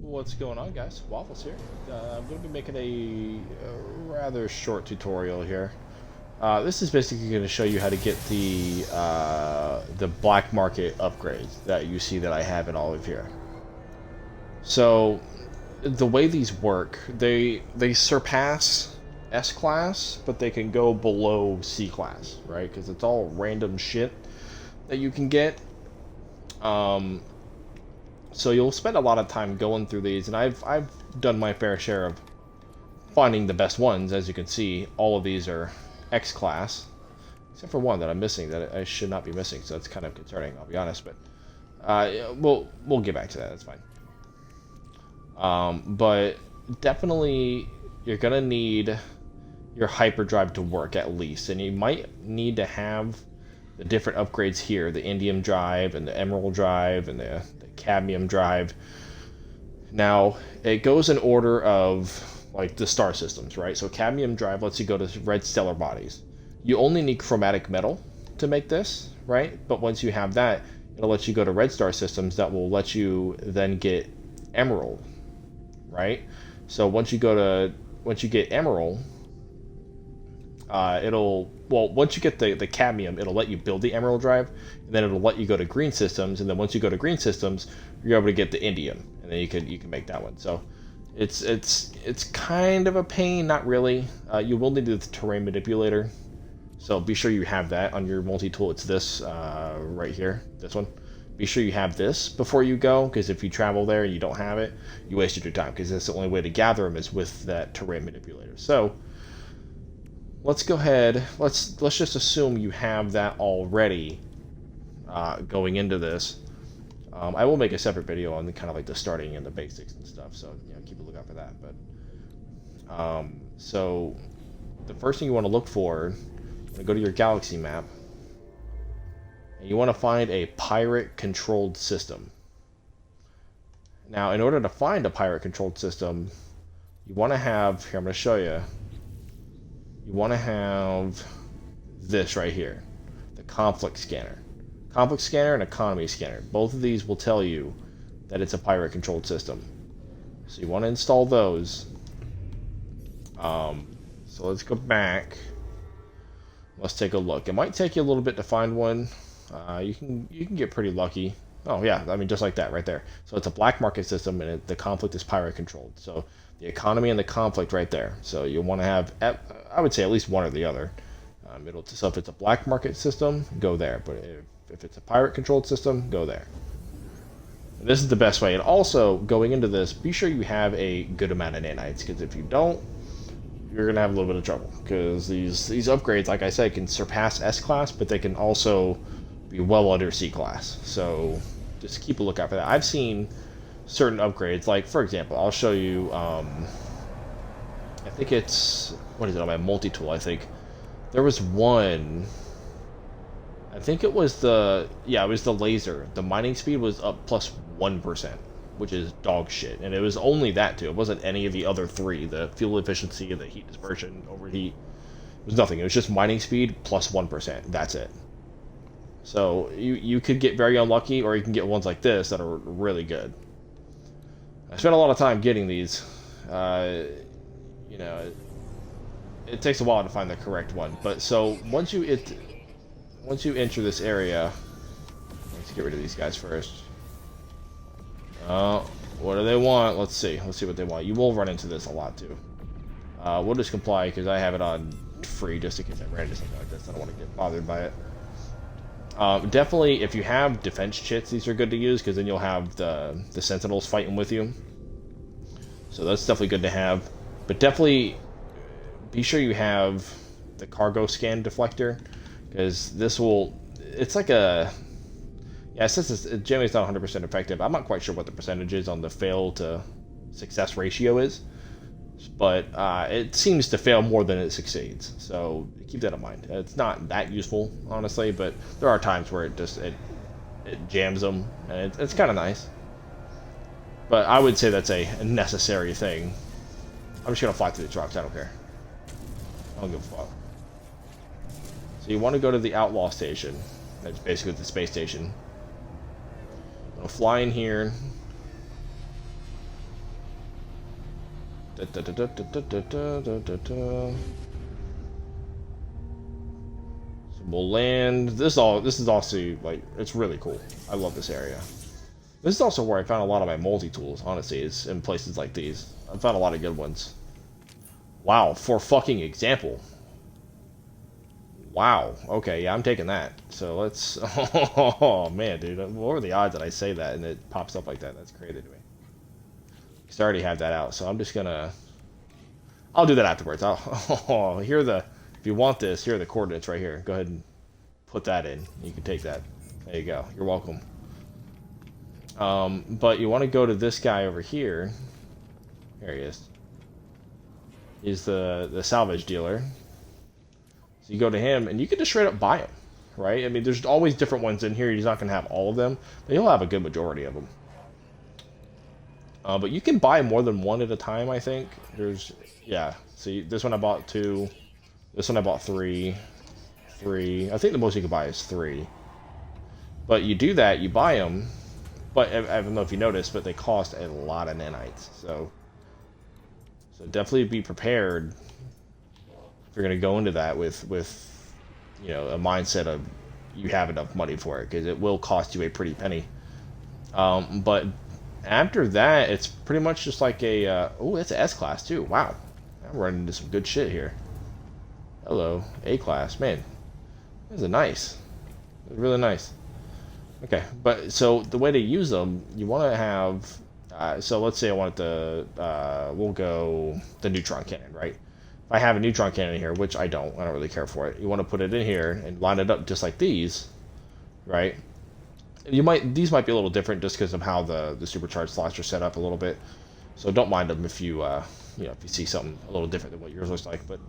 What's going on, guys? Waffles here. I'm going to be making a rather short tutorial here. This is basically going to show you how to get the black market upgrades that you see that I have in all of here. So the way these work, they surpass S class, but they can go below C class, right? Because it's all random shit that you can get. Um, So you'll spend a lot of time going through these, and I've done my fair share of finding the best ones. As you can see, all of these are X class, except for one that I'm missing that I should not be missing. So that's kind of concerning, I'll be honest. But we'll get back to that. That's fine. But definitely you're gonna need your hyperdrive to work at least, and you might need to have the different upgrades here: the indium drive and the emerald drive and the cadmium drive. Now it goes in order of like the star systems, right? So cadmium drive lets you go to red stellar bodies. You only need chromatic metal to make this, right? But once you have that, it'll let you go to red star systems that will let you then get emerald, right? So once you get emerald, once you get the cadmium, it'll let you build the emerald drive, and then it'll let you go to green systems, and then once you go to green systems, you're able to get the indium, and then you can make that one. So it's kind of a pain, not really. You will need the terrain manipulator, so be sure you have that on your multi-tool. It's this right here, this one. Be sure you have this before you go, because if you travel there and you don't have it, you wasted your time, because that's the only way to gather them is with that terrain manipulator. So let's go ahead. Let's just assume you have that already going into this. I will make a separate video on kind of like the starting and the basics and stuff, so keep a lookout for that. But so the first thing you want to look for, go to your galaxy map, and you want to find a pirate-controlled system. Now, in order to find a pirate-controlled system, you want to have here. I'm going to show you. You want to have this right here, the conflict scanner. Conflict scanner and economy scanner. Both of these will tell you that it's a pirate controlled system. So you want to install those. So let's go back. Let's take a look. It might take you a little bit to find one. You can get pretty lucky. Oh yeah, I mean just like that right there. So it's a black market system, and the conflict is pirate controlled. So the economy and the conflict right there. So you want to have, I would say, at least one or the other. So if it's a black market system, go there. But if it's a pirate controlled system, go there. And this is the best way. And also, going into this, be sure you have a good amount of nanites, because if you don't, you're gonna have a little bit of trouble. Because these upgrades, like I said, can surpass S class, but they can also be well under C class. So just keep a lookout for that. I've seen certain upgrades, like for example, I'll show you. I think it's, what is it, on my multi-tool? I think there was one. I think it was it was the laser. The mining speed was up plus 1%, which is dog shit, and it was only that too. It wasn't any of the other three. The fuel efficiency, the heat dispersion, overheat. It was nothing. It was just mining speed plus 1%. That's it. So you could get very unlucky, or you can get ones like this that are really good. I spent a lot of time getting these. It takes a while to find the correct one. But so once you enter this area, let's get rid of these guys first. What do they want? Let's see. Let's see what they want. You will run into this a lot too. We'll just comply because I have it on free just in case I ran into something like this. I don't want to get bothered by it. Definitely, if you have defense chits, these are good to use, because then you'll have the sentinels fighting with you. So that's definitely good to have. But definitely be sure you have the cargo scan deflector, because this will, it's like a, yeah, since it's generally not 100% effective. I'm not quite sure what the percentage is on the fail to success ratio is, but it seems to fail more than it succeeds. So keep that in mind. It's not that useful, honestly, but there are times where it jams them, and it's kind of nice. But I would say that's a necessary thing. I'm just gonna fly through these rocks. I don't care. I don't give a fuck. So you want to go to the outlaw station. That's basically the space station. I'll fly in here. So we'll land. This is also like it's really cool. I love this area. This is also where I found a lot of my multi-tools, honestly, is in places like these. I found a lot of good ones. Wow, for fucking example. Wow. Okay, yeah, I'm taking that. So let's... Oh, man, dude. What are the odds that I say that and it pops up like that? That's crazy to me. I already have that out, so I'm just gonna... I'll do that afterwards. Here are the... If you want this, here are the coordinates right here. Go ahead and put that in. You can take that. There you go. You're welcome. But you want to go to this guy over here. Here he is. He's the salvage dealer. So you go to him, and you can just straight up buy him, right? I mean, there's always different ones in here. He's not going to have all of them, but he'll have a good majority of them. But you can buy more than one at a time, I think. Yeah. See, this one I bought 2. This one I bought 3. 3. I think the most you can buy is 3. But you do that, you buy them, but I don't know if you noticed, but they cost a lot of nanites. So definitely be prepared if you're going to go into that with you know, a mindset of you have enough money for it, because it will cost you a pretty penny. But after that, it's pretty much just like a... oh, it's an S-Class, too. Wow. I'm running into some good shit here. Hello. A-Class. Man, these are nice. They're really nice. Okay, but so the way to use them, you want to have... so let's say I want we'll go the neutron cannon, right? If I have a neutron cannon here, which I don't really care for it. You want to put it in here and line it up just like these, right? These might be a little different just because of how the supercharged slots are set up a little bit. So don't mind them if you you know, if you see something a little different than what yours looks like. But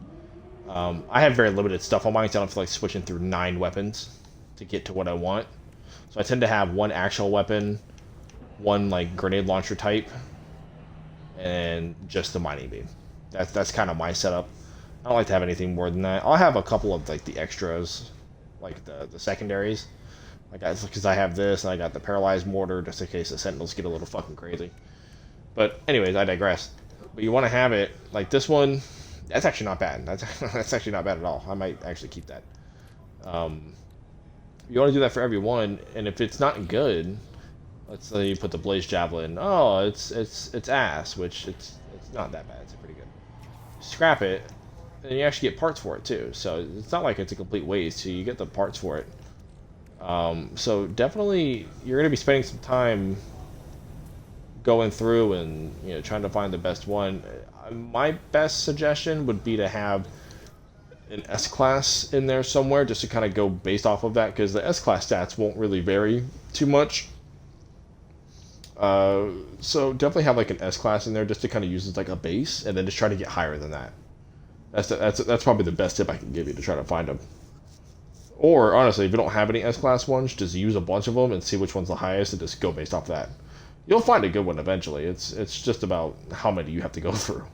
I have very limited stuff on mine, so I don't feel like switching through 9 weapons to get to what I want. So I tend to have one actual weapon, one like grenade launcher type, and just the mining beam. That's kind of my setup. I don't like to have anything more than that. I'll have a couple of like the extras, like the secondaries. Like, because I have this, and I got the paralyzed mortar, just in case the sentinels get a little fucking crazy. But anyways, I digress. But you want to have it like this one. That's actually not bad. That's actually not bad at all. I might actually keep that. You want to do that for every one, and if it's not good, let's say you put the blaze javelin. Oh, it's ass, which it's not that bad. It's pretty good. Scrap it, and you actually get parts for it too. So it's not like it's a complete waste. So you get the parts for it. So definitely, you're going to be spending some time going through and, you know, trying to find the best one. My best suggestion would be to have an S-Class in there somewhere, just to kind of go based off of that, because the S-Class stats won't really vary too much. So definitely have like an S-Class in there just to kind of use as like a base, and then just try to get higher than that. That's probably the best tip I can give you to try to find them. Or, honestly, if you don't have any S-Class ones, just use a bunch of them and see which one's the highest and just go based off that. You'll find a good one eventually. It's just about how many you have to go through.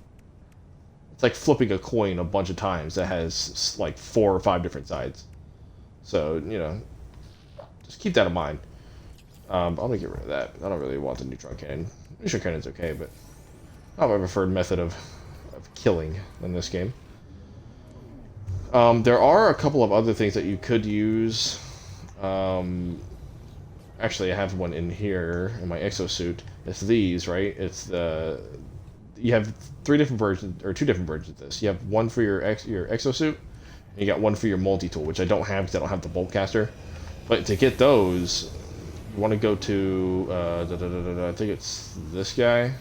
It's like flipping a coin a bunch of times that has, like, 4 or 5 different sides. So, you know, just keep that in mind. I'm going to get rid of that. I don't really want the neutron cannon. Neutron cannon's okay, but I have a preferred method of killing in this game. There are a couple of other things that you could use. Actually, I have one in here in my exosuit. It's these, right? It's you have 3 different versions, or 2 different versions of this. You have one for your exosuit, and you got one for your multi-tool, which I don't have because I don't have the boltcaster. But to get those, you want to go to, I think it's this guy.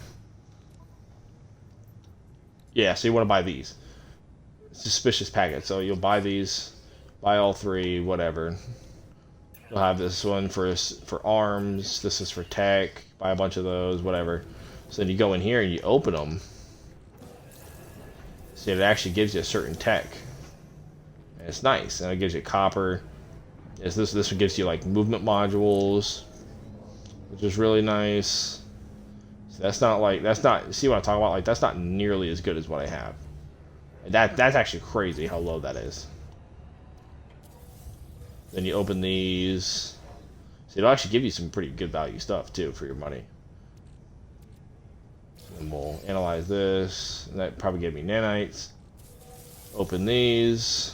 Yeah, so you want to buy these. Suspicious packet. So you'll buy these, buy all 3, whatever. You'll have this one for arms. This is for tech. Buy a bunch of those, whatever. So then you go in here and you open them. See, it actually gives you a certain tech, and it's nice. And it gives you copper. This one gives you like movement modules, which is really nice. So that's not. See what I'm talking about? Like, that's not nearly as good as what I have. That's actually crazy how low that is. Then you open these. So it'll actually give you some pretty good value stuff too for your money. And we'll analyze this. And that probably gave me nanites. Open these.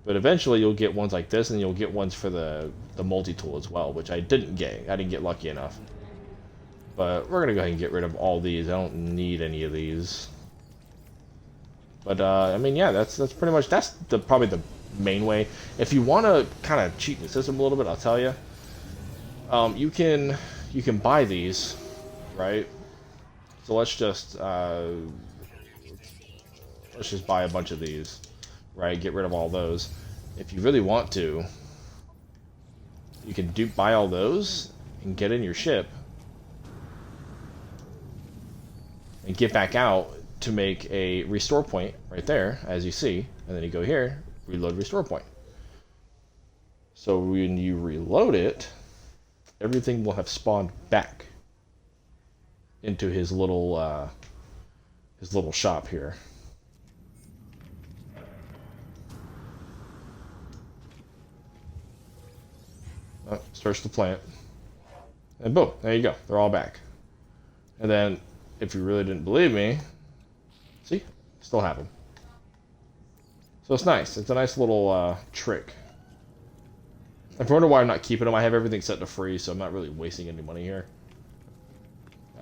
But eventually you'll get ones like this, and you'll get ones for the multi-tool as well, which I didn't get. I didn't get lucky enough. But we're going to go ahead and get rid of all these. I don't need any of these. But, I mean, yeah, that's pretty much, that's probably the main way. If you want to kind of cheat the system a little bit, I'll tell you. You can buy these, right? So let's just buy a bunch of these, right? Get rid of all those. If you really want to, you can buy all those and get in your ship and get back out to make a restore point right there, as you see, and then you go here, reload restore point. So when you reload it, everything will have spawned back into his little shop here. Starts the plant, and boom, there you go. They're all back. And then, if you really didn't believe me, see, still have them. So it's nice. It's a nice little trick. If you wonder why I'm not keeping them, I have everything set to free, so I'm not really wasting any money here.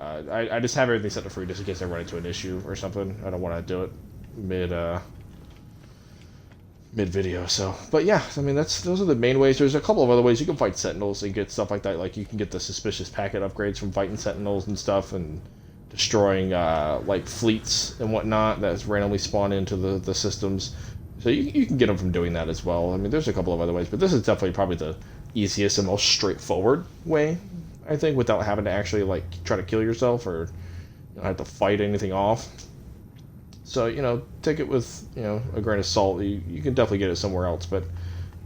I just have everything set to free just in case I run into an issue or something. I don't want to do it mid video. So, but yeah, I mean those are the main ways. There's a couple of other ways you can fight Sentinels and get stuff like that. Like you can get the suspicious packet upgrades from fighting Sentinels and stuff, and destroying like fleets and whatnot that's randomly spawn into the systems. So you can get them from doing that as well. I mean, there's a couple of other ways, but this is definitely probably the easiest and most straightforward way, I think, without having to actually like try to kill yourself or have to fight anything off. So, take it with, a grain of salt. You can definitely get it somewhere else, but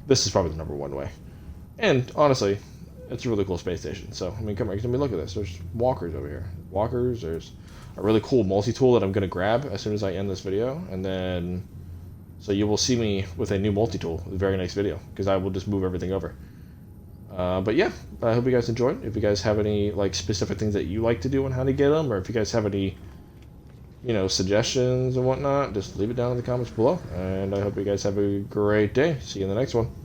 this is probably the number one way. And honestly, it's a really cool space station. So, I mean, come here, let me look at this. There's walkers over here. Walkers, there's a really cool multi-tool that I'm going to grab as soon as I end this video. And then, so you will see me with a new multi-tool in the very next video, because I will just move everything over. But yeah, I hope you guys enjoyed. If you guys have any like specific things that you like to do and how to get them, or if you guys have any suggestions and whatnot, just leave it down in the comments below. And I hope you guys have a great day. See you in the next one.